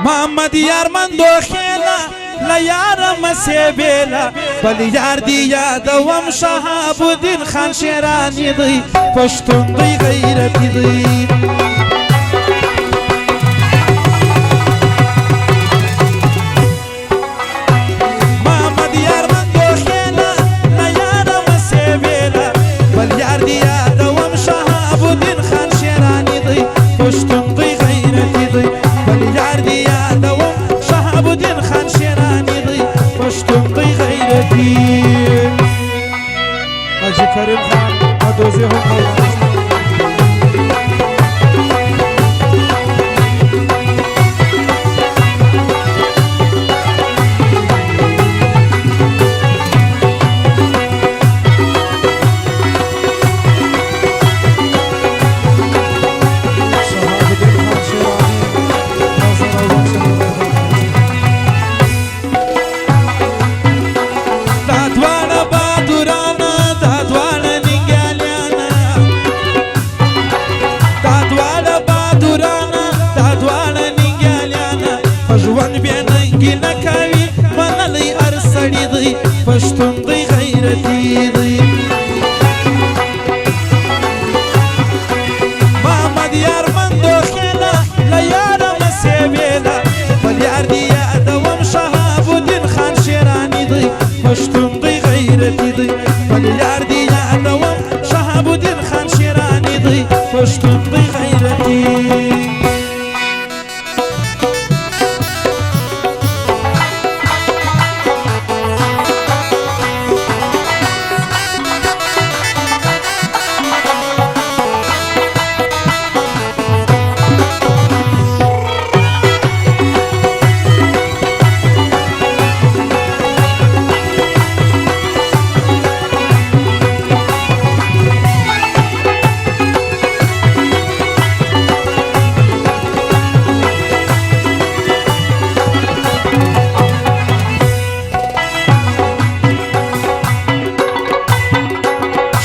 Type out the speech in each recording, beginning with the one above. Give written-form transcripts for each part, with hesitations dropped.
محمد یار مندو خیلا لیار مسیبیلا بل یار دی یادوم شهاب الدین خان شیرانی دی پشتون دی غیرتی دی محمد یار مندو خیلا لیار مسیبیلا بل یار دی یادوم شهاب الدین خان شیرانی دی پشتون دی غیرتی دی بل یار دی یادوم شهاب الدین خان شیرانی دی پشتون دی غیرتی حاجی کریم خان مدوزی هم پشتون دی غیرتی دی محمد یار مندو خیلا لیار مسیبیلا بل یار دی یادوم شهاب الدین خان شیرانی دی پشتون دی غیرتی دی بل یار دی یادوم شهاب الدین خان شیرانی دی پشتون دی غیرتی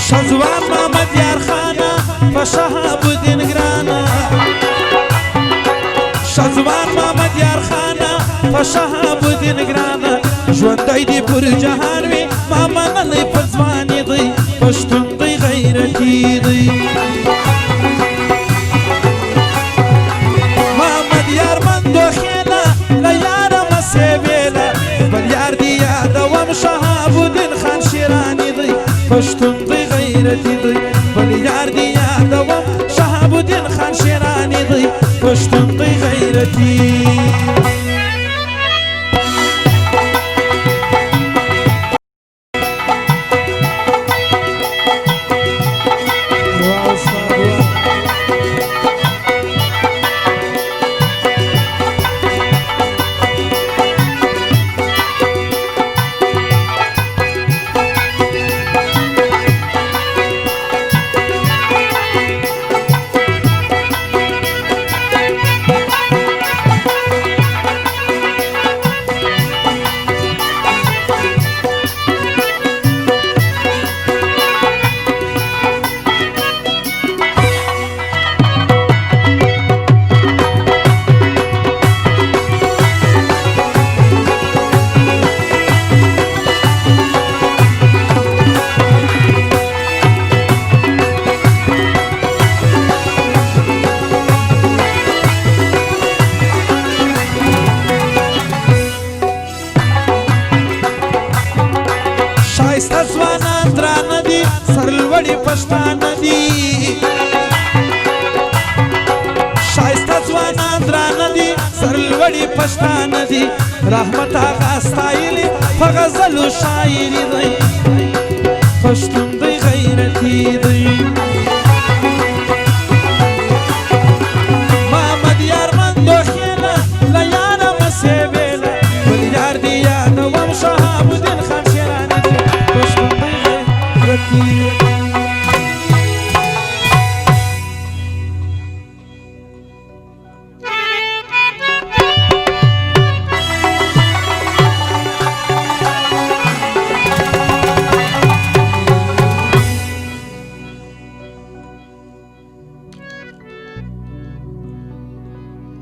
شهزوان محمد یار خانه شهاب الدین گرانا شهزوان محمد یار خانه شهاب الدین گرانا ژوندی دی پر جهان وی محمد علی پزوانی دی پشتون دی غیرتی دی محمد یار مندو خیلا لیار مسیبیلا بل یار دی یادوم شهاب الدین خان شیرانی دی پشتون دی غیرتی دی بل یار دی یادوم شهاب الدین خان شیرانی دی پشتون دی غیرتی ځوانان درانه دي سرلوړي پښتانه دي شایسته ځوانان درانه دي سرلوړي پښتانه دي رحمت هغه ستایلي په غزلو شاعري دی پښتون دی غیرتي دی